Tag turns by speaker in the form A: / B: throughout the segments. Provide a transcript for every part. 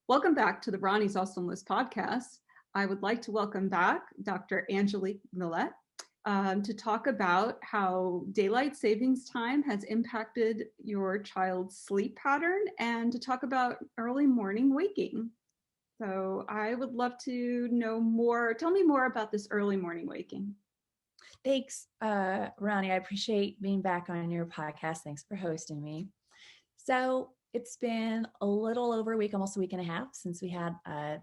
A: Welcome back to the Ronnie's Awesome List podcast. I would like to welcome back Dr. Angelique Millette to talk about how daylight savings time has impacted your child's sleep pattern and to talk about early morning waking. So I would love to know more. Tell me more about this early morning waking.
B: Thanks, Ronnie. I appreciate being back on your podcast. Thanks for hosting me. So it's been a little over a week, almost a week and a half since we had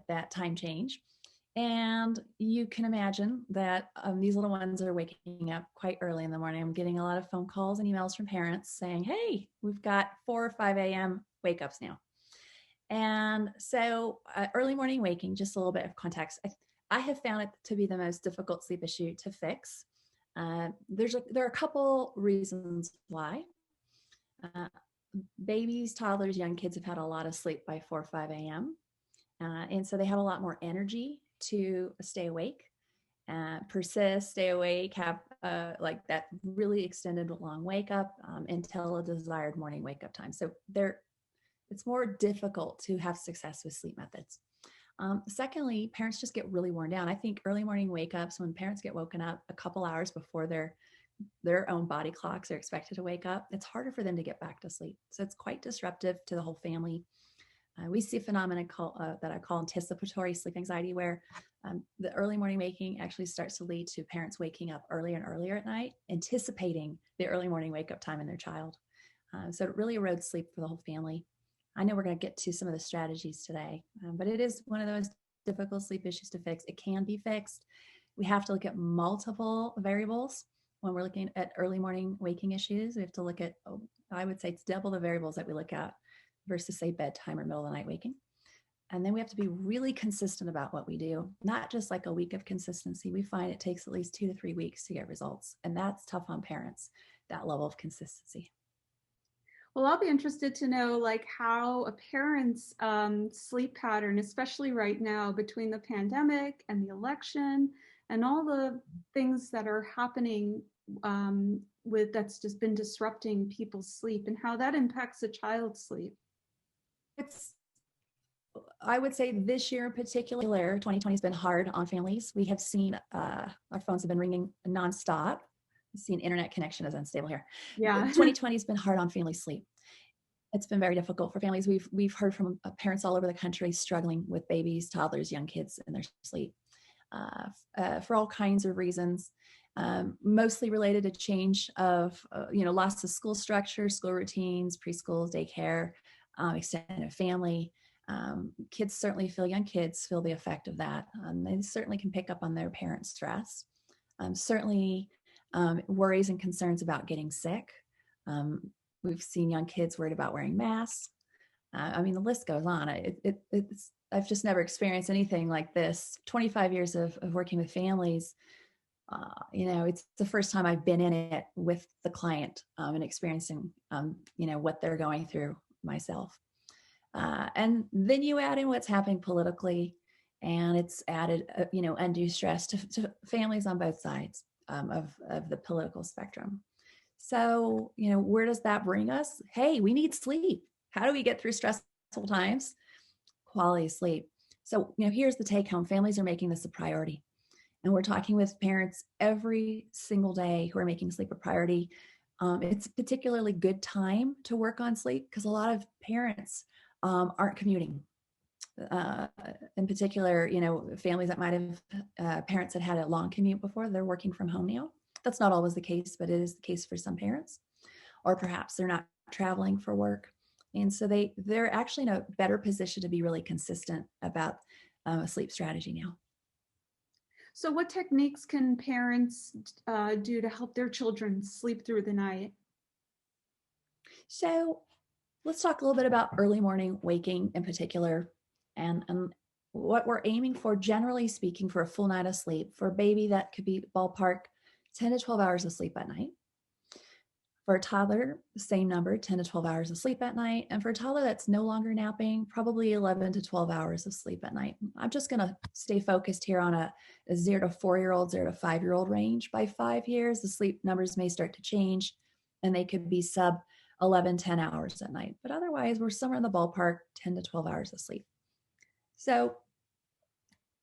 B: that time change. And you can imagine that these little ones are waking up quite early in the morning. I'm getting a lot of phone calls and emails from parents saying, hey, we've got 4 or 5 a.m. wake ups now. And so early morning waking, just a little bit of context. I have found it to be the most difficult sleep issue to fix. There are a couple reasons why. Babies, toddlers, young kids have had a lot of sleep by 4 or 5 a.m. And so they have a lot more energy to stay awake, persist, stay awake, have like that really extended long wake up until a desired morning wake up time. So it's more difficult to have success with sleep methods. Secondly, parents just get really worn down. I think early morning wake ups, when parents get woken up a couple hours before their own body clocks are expected to wake up, it's harder for them to get back to sleep. So it's quite disruptive to the whole family. We see a phenomenon that I call anticipatory sleep anxiety, where the early morning waking actually starts to lead to parents waking up earlier and earlier at night, anticipating the early morning wake up time in their child. So it really erodes sleep for the whole family. I know we're going to get to some of the strategies today, but it is one of the most difficult sleep issues to fix. It can be fixed. We have to look at multiple variables when we're looking at early morning waking issues. We have to look at, I would say it's double the variables that we look at versus say bedtime or middle of the night waking. And then we have to be really consistent about what we do, not just like a week of consistency. We find it takes at least 2 to 3 weeks to get results. And that's tough on parents, that level of consistency.
A: Well, I'll be interested to know like how a parent's sleep pattern, especially right now between the pandemic and the election and all the things that are happening with that's just been disrupting people's sleep and how that impacts a child's sleep.
B: I would say this year in particular, 2020 has been hard on families. We have seen our phones have been ringing nonstop. We've seen internet connection is unstable here.
A: Yeah.
B: 2020 has been hard on family sleep. It's been very difficult for families. We've heard from parents all over the country struggling with babies, toddlers, young kids in their sleep for all kinds of reasons, mostly related to change of, loss of school structure, school routines, preschool, daycare, extended family. Kids certainly young kids feel the effect of that. They certainly can pick up on their parents' stress. Certainly worries and concerns about getting sick. We've seen young kids worried about wearing masks. The list goes on. I've just never experienced anything like this. 25 years of working with families. It's the first time I've been in it with the client and experiencing, what they're going through myself. And then you add in what's happening politically, and it's added, undue stress to families on both sides of the political spectrum. So, where does that bring us? Hey, we need sleep. How do we get through stressful times? Quality sleep. So, here's the take home. Families are making this a priority. And we're talking with parents every single day who are making sleep a priority. It's a particularly good time to work on sleep because a lot of parents aren't commuting. In particular, families that might have parents that had a long commute before, they're working from home now. That's not always the case, but it is the case for some parents. Or perhaps they're not traveling for work. And so they're actually in a better position to be really consistent about a sleep strategy now.
A: So what techniques can parents do to help their children sleep through the night?
B: So let's talk a little bit about early morning waking in particular, and what we're aiming for, generally speaking, for a full night of sleep. For a baby, that could be ballpark 10 to 12 hours of sleep at night. For a toddler, the same number, 10 to 12 hours of sleep at night. And for a toddler that's no longer napping, probably 11 to 12 hours of sleep at night. I'm just going to stay focused here on a 0 to 4-year-old, 0 to 5-year-old range. By 5 years, the sleep numbers may start to change, and they could be sub 11, 10 hours at night. But otherwise, we're somewhere in the ballpark, 10 to 12 hours of sleep. So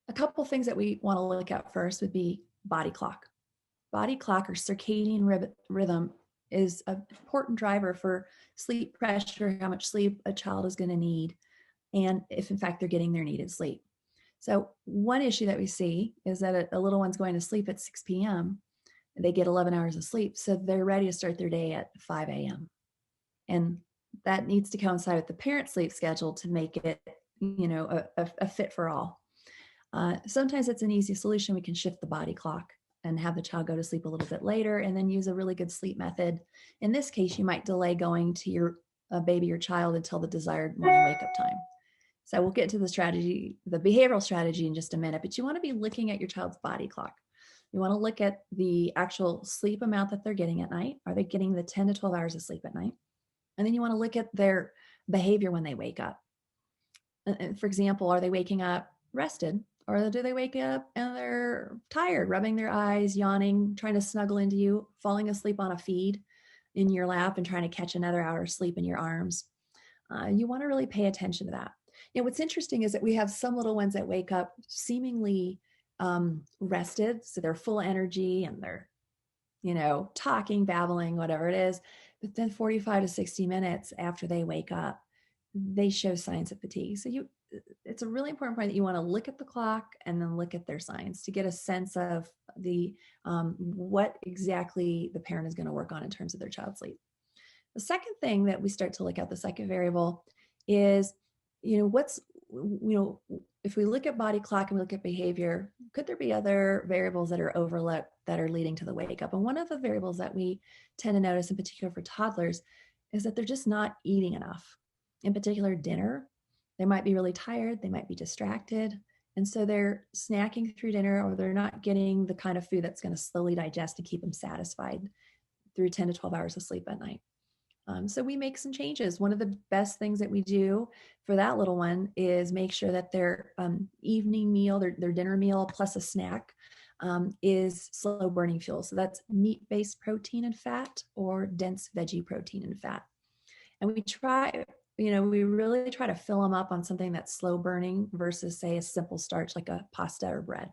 B: a couple things that we want to look at first would be body clock. Body clock or circadian rhythm is an important driver for sleep pressure, how much sleep a child is going to need, and if in fact they're getting their needed sleep. So one issue that we see is that a little one's going to sleep at 6 p.m. They get 11 hours of sleep, so they're ready to start their day at 5 a.m. And that needs to coincide with the parent sleep schedule to make it, a fit for all. Sometimes it's an easy solution. We can shift the body clock and have the child go to sleep a little bit later and then use a really good sleep method. In this case, you might delay going to your baby or child until the desired morning wake up time. So we'll get to the behavioral strategy in just a minute, but you want to be looking at your child's body clock. You want to look at the actual sleep amount that they're getting at night. Are they getting the 10 to 12 hours of sleep at night? And then you want to look at their behavior when they wake up. For example, are they waking up rested? Or do they wake up and they're tired, rubbing their eyes, yawning, trying to snuggle into you, falling asleep on a feed in your lap and trying to catch another hour of sleep in your arms? You want to really pay attention to that. What's interesting is that we have some little ones that wake up seemingly rested, so they're full energy and they're, talking, babbling, whatever it is. But then 45 to 60 minutes after they wake up, they show signs of fatigue. So it's a really important point that you want to look at the clock and then look at their signs to get a sense of the what exactly the parent is going to work on in terms of their child's sleep. The second thing that we start to look at, the second variable, is if we look at body clock and we look at behavior, could there be other variables that are overlooked that are leading to the wake up? And one of the variables that we tend to notice, in particular for toddlers, is that they're just not eating enough. In particular, dinner. They might be really tired, they might be distracted, and so they're snacking through dinner, or they're not getting the kind of food that's going to slowly digest and keep them satisfied through 10 to 12 hours of sleep at night. So we make some changes. One of the best things that we do for that little one is make sure that their evening meal, their dinner meal plus a snack is slow burning fuel. So that's meat-based protein and fat or dense veggie protein and fat. And we really try to fill them up on something that's slow burning versus, say, a simple starch like a pasta or bread.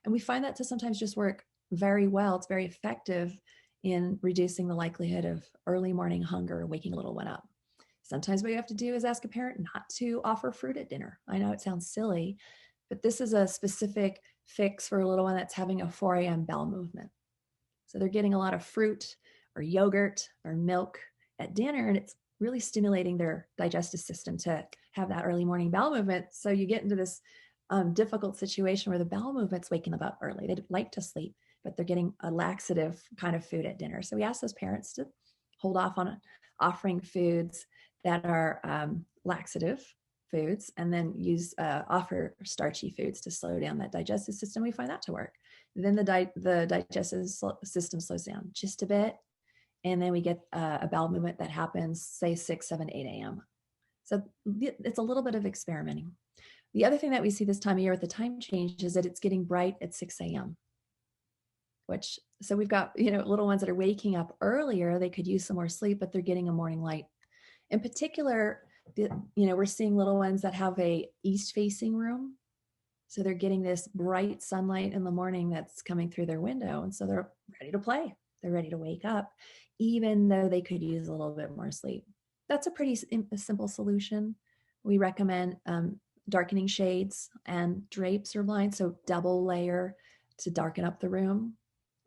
B: And we find that to sometimes just work very well. It's very effective in reducing the likelihood of early morning hunger or waking a little one up. Sometimes what you have to do is ask a parent not to offer fruit at dinner. I know it sounds silly, but this is a specific fix for a little one that's having a 4 a.m. bowel movement. So they're getting a lot of fruit or yogurt or milk at dinner, and it's really stimulating their digestive system to have that early morning bowel movement. So you get into this difficult situation where the bowel movement's waking them up early. They'd like to sleep, but they're getting a laxative kind of food at dinner. So we ask those parents to hold off on offering foods that are laxative foods, and then offer starchy foods to slow down that digestive system. We find that to work. Then the digestive system slows down just a bit, and then we get a bowel movement that happens, say, 6, 7, 8 a.m. So it's a little bit of experimenting. The other thing that we see this time of year with the time change is that it's getting bright at 6 a.m. So we've got, little ones that are waking up earlier. They could use some more sleep, but they're getting a morning light. In particular, we're seeing little ones that have a east-facing room. So they're getting this bright sunlight in the morning that's coming through their window. And so they're ready to play. They're ready to wake up, even though they could use a little bit more sleep. That's a pretty simple solution. We recommend darkening shades and drapes or blinds, so double layer to darken up the room.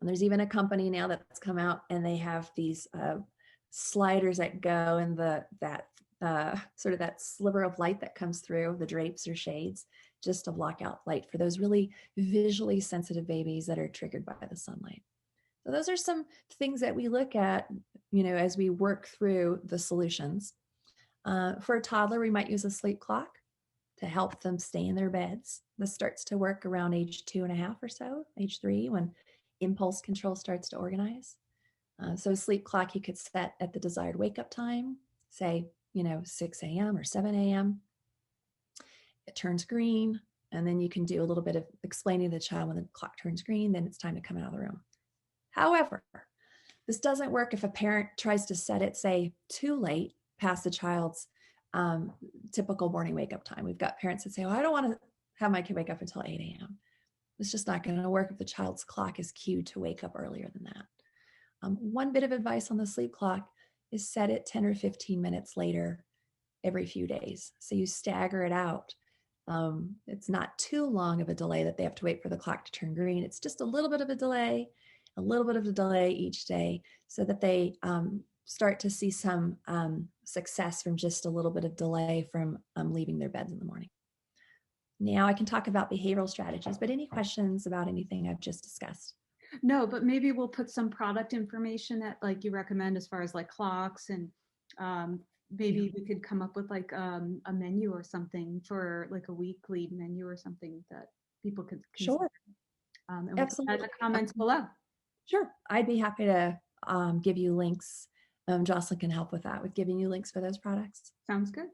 B: And there's even a company now that's come out, and they have these sliders that go in that sort of that sliver of light that comes through the drapes or shades, just to block out light for those really visually sensitive babies that are triggered by the sunlight. So those are some things that we look at, as we work through the solutions. For a toddler, we might use a sleep clock to help them stay in their beds. This starts to work around age 2.5 or so, age 3, when impulse control starts to organize. So a sleep clock you could set at the desired wake up time, say, 6 a.m. or 7 a.m. It turns green, and then you can do a little bit of explaining to the child when the clock turns green, then it's time to come out of the room. However, this doesn't work if a parent tries to set it, say, too late past the child's typical morning wake up time. We've got parents that say, well, I don't want to have my kid wake up until 8 a.m. It's just not going to work if the child's clock is cued to wake up earlier than that. One bit of advice on the sleep clock is set it 10 or 15 minutes later every few days. So you stagger it out. It's not too long of a delay that they have to wait for the clock to turn green. It's just a little bit of a delay each day, so that they start to see some success from just a little bit of delay from leaving their beds in the morning. Now I can talk about behavioral strategies, but any questions about anything I've just discussed?
A: No, but maybe we'll put some product information that like you recommend as far as like clocks, and maybe we could come up with like a menu or something for like a weekly menu or something that people could consider.
B: Sure.
A: And we'll put that in
B: Absolutely.
A: the comments below.
B: Sure. I'd be happy to give you links. Jocelyn can help with that, with giving you links for those products.
A: Sounds good.